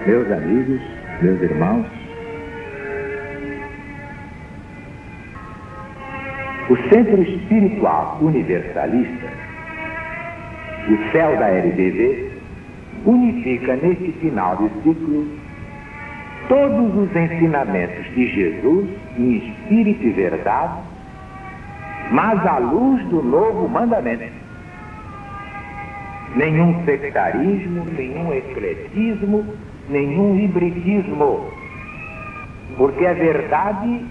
Meus amigos, meus irmãos, o Centro Espiritual Universalista, o CEL da LBV, unifica neste final de ciclo todos os ensinamentos de Jesus em espírito e verdade, mas à luz do novo mandamento. Nenhum sectarismo, nenhum ecletismo, nenhum hibridismo, porque a verdade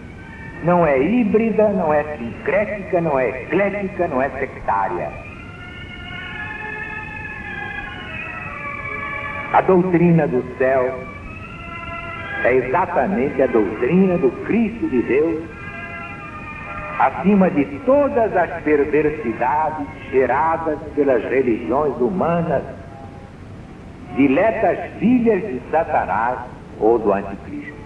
não é híbrida, não é sincrética, não é eclética, não é sectária. A doutrina do céu é exatamente a doutrina do Cristo de Deus, acima de todas as perversidades geradas pelas religiões humanas, diletas filhas de Satanás ou do Anticristo.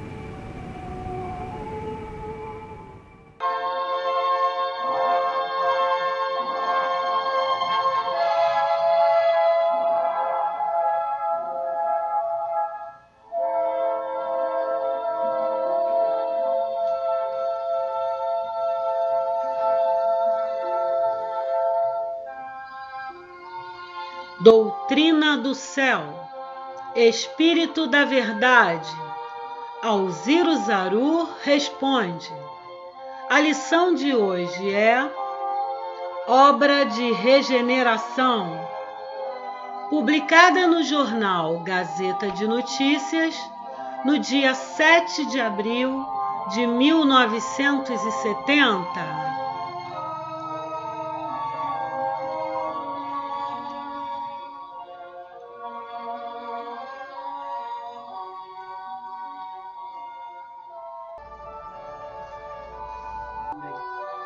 Doutrina do céu, Espírito da verdade, Alziro Zarur responde. A lição de hoje é Obra de Regeneração, publicada no jornal Gazeta de Notícias, no dia 7 de abril de 1970.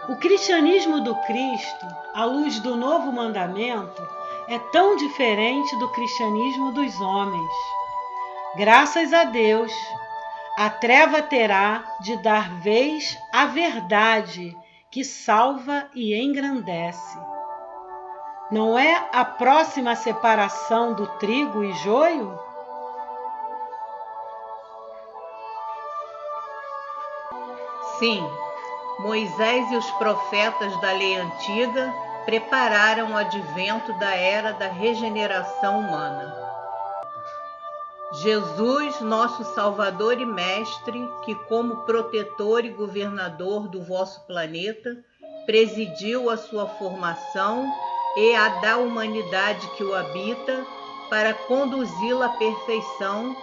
O cristianismo do Cristo, à luz do novo mandamento, é tão diferente do cristianismo dos homens. Graças a Deus, a treva terá de dar vez à verdade que salva e engrandece. Não é a próxima separação do trigo e joio? Sim. Moisés e os profetas da lei antiga prepararam o advento da era da regeneração humana. Jesus, nosso Salvador e Mestre, que como protetor e governador do vosso planeta, presidiu a sua formação e a da humanidade que o habita para conduzi-la à perfeição,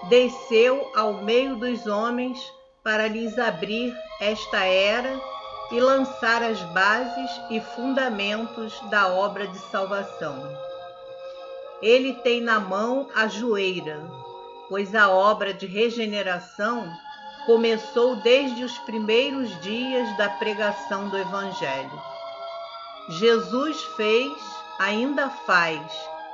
desceu ao meio dos homens para lhes abrir esta era e lançar as bases e fundamentos da obra de salvação. Ele tem na mão a joeira, pois a obra de regeneração começou desde os primeiros dias da pregação do Evangelho. Jesus fez, ainda faz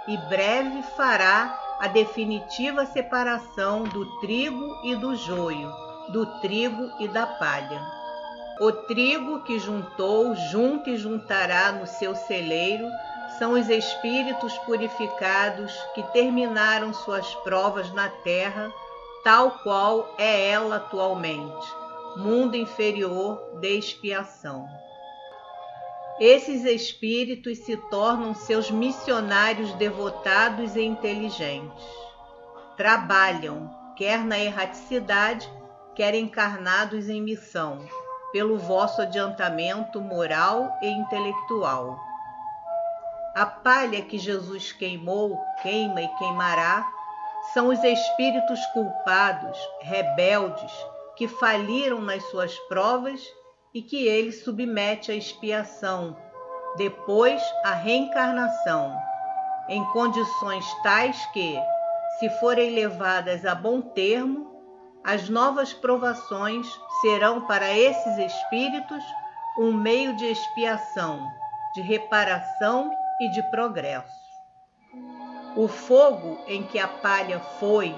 e breve fará a definitiva separação do trigo e do joio, do trigo e da palha. O trigo que juntou, junta e juntará no seu celeiro, são os espíritos purificados que terminaram suas provas na terra, tal qual é ela atualmente, mundo inferior de expiação. Esses espíritos se tornam seus missionários devotados e inteligentes. Trabalham, quer na erraticidade, quer encarnados em missão, pelo vosso adiantamento moral e intelectual. A palha que Jesus queimou, queima e queimará, são os espíritos culpados, rebeldes, que faliram nas suas provas e que ele submete à expiação, depois à reencarnação, em condições tais que, se forem levadas a bom termo, as novas provações serão para esses espíritos um meio de expiação, de reparação e de progresso. O fogo em que a palha foi,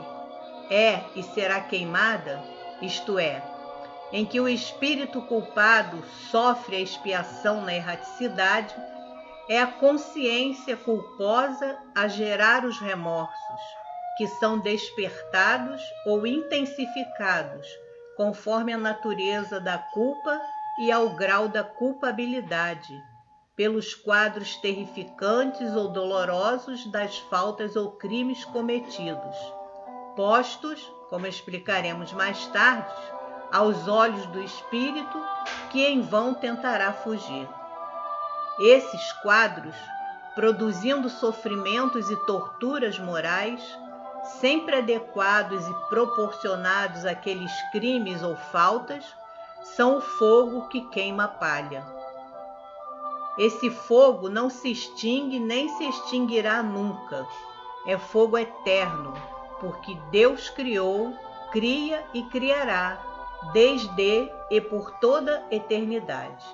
é e será queimada, isto é, em que o espírito culpado sofre a expiação na erraticidade, é a consciência culposa a gerar os remorsos, que são despertados ou intensificados, conforme a natureza da culpa e ao grau da culpabilidade, pelos quadros terrificantes ou dolorosos das faltas ou crimes cometidos, postos, como explicaremos mais tarde, aos olhos do espírito que em vão tentará fugir. Esses quadros, produzindo sofrimentos e torturas morais, sempre adequados e proporcionados àqueles crimes ou faltas, são o fogo que queima a palha. Esse fogo não se extingue nem se extinguirá nunca. É fogo eterno, porque Deus criou, cria e criará, desde e por toda eternidade.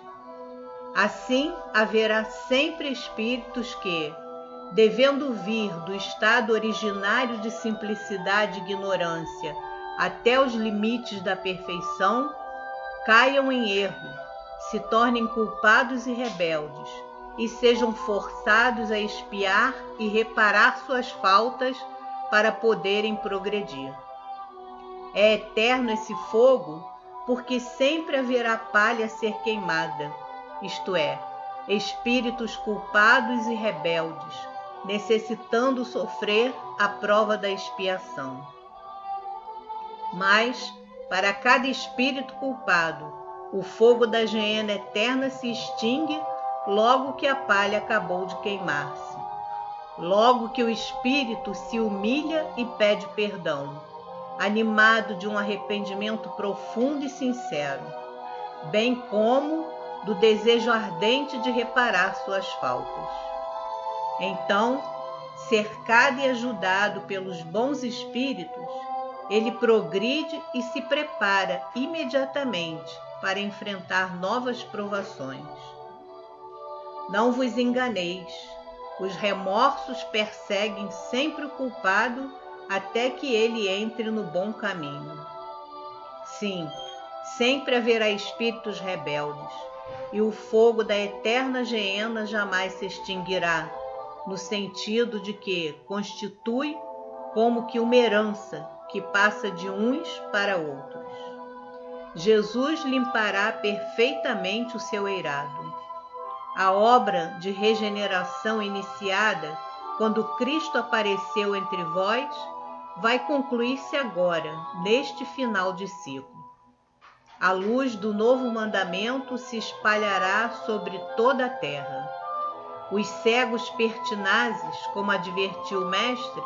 Assim, haverá sempre espíritos que, devendo vir do estado originário de simplicidade e ignorância até os limites da perfeição, caiam em erro, se tornem culpados e rebeldes, e sejam forçados a expiar e reparar suas faltas para poderem progredir. É eterno esse fogo, porque sempre haverá palha a ser queimada, isto é, espíritos culpados e rebeldes, necessitando sofrer a prova da expiação. Mas, para cada espírito culpado, o fogo da geena eterna se extingue logo que a palha acabou de queimar-se. Logo que o espírito se humilha e pede perdão, animado de um arrependimento profundo e sincero, bem como do desejo ardente de reparar suas faltas. Então, cercado e ajudado pelos bons espíritos, ele progride e se prepara imediatamente para enfrentar novas provações. Não vos enganeis, os remorsos perseguem sempre o culpado até que ele entre no bom caminho. Sim, sempre haverá espíritos rebeldes, e o fogo da eterna geena jamais se extinguirá, no sentido de que constitui como que uma herança que passa de uns para outros. Jesus limpará perfeitamente o seu eirado. A obra de regeneração iniciada quando Cristo apareceu entre vós vai concluir-se agora, neste final de ciclo. A luz do novo mandamento se espalhará sobre toda a terra. Os cegos pertinazes, como advertiu o Mestre,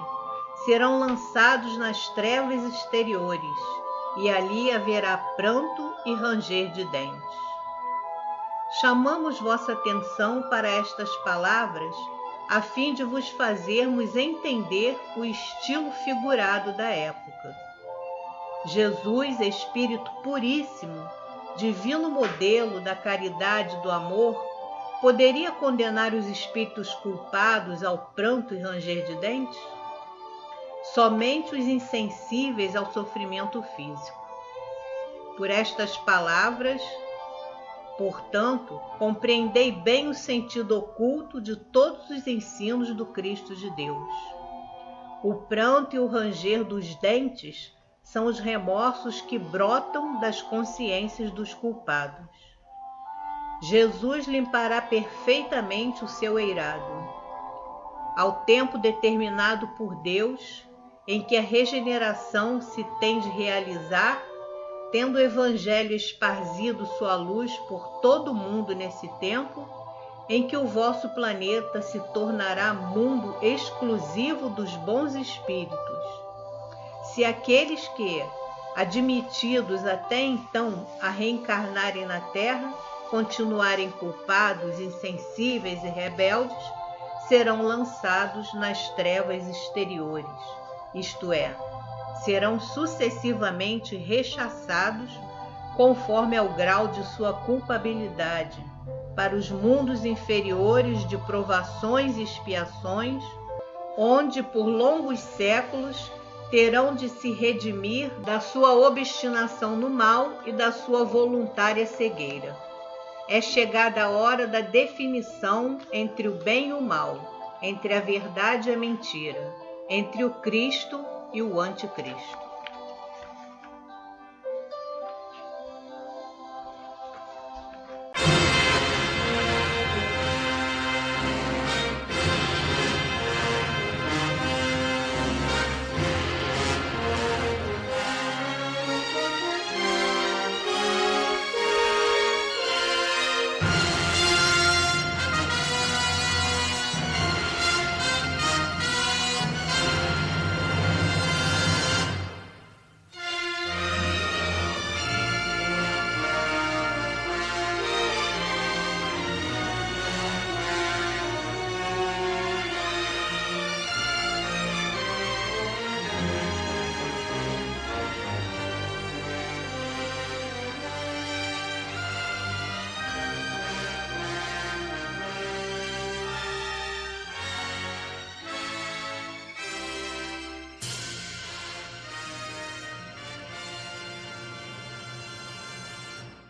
serão lançados nas trevas exteriores, e ali haverá pranto e ranger de dentes. Chamamos vossa atenção para estas palavras, a fim de vos fazermos entender o estilo figurado da época. Jesus, Espírito puríssimo, divino modelo da caridade e do amor, poderia condenar os espíritos culpados ao pranto e ranger de dentes? Somente os insensíveis ao sofrimento físico. Por estas palavras, portanto, compreendei bem o sentido oculto de todos os ensinos do Cristo de Deus. O pranto e o ranger dos dentes são os remorsos que brotam das consciências dos culpados. Jesus limpará perfeitamente o seu eirado. Ao tempo determinado por Deus, em que a regeneração se tem de realizar, tendo o Evangelho esparzido sua luz por todo o mundo nesse tempo, em que o vosso planeta se tornará mundo exclusivo dos bons espíritos. Se aqueles que, admitidos até então a reencarnarem na Terra, continuarem culpados, insensíveis e rebeldes, serão lançados nas trevas exteriores, isto é, serão sucessivamente rechaçados conforme ao grau de sua culpabilidade para os mundos inferiores de provações e expiações, onde por longos séculos terão de se redimir da sua obstinação no mal e da sua voluntária cegueira. É chegada a hora da definição entre o bem e o mal, entre a verdade e a mentira, entre o Cristo e o Anticristo.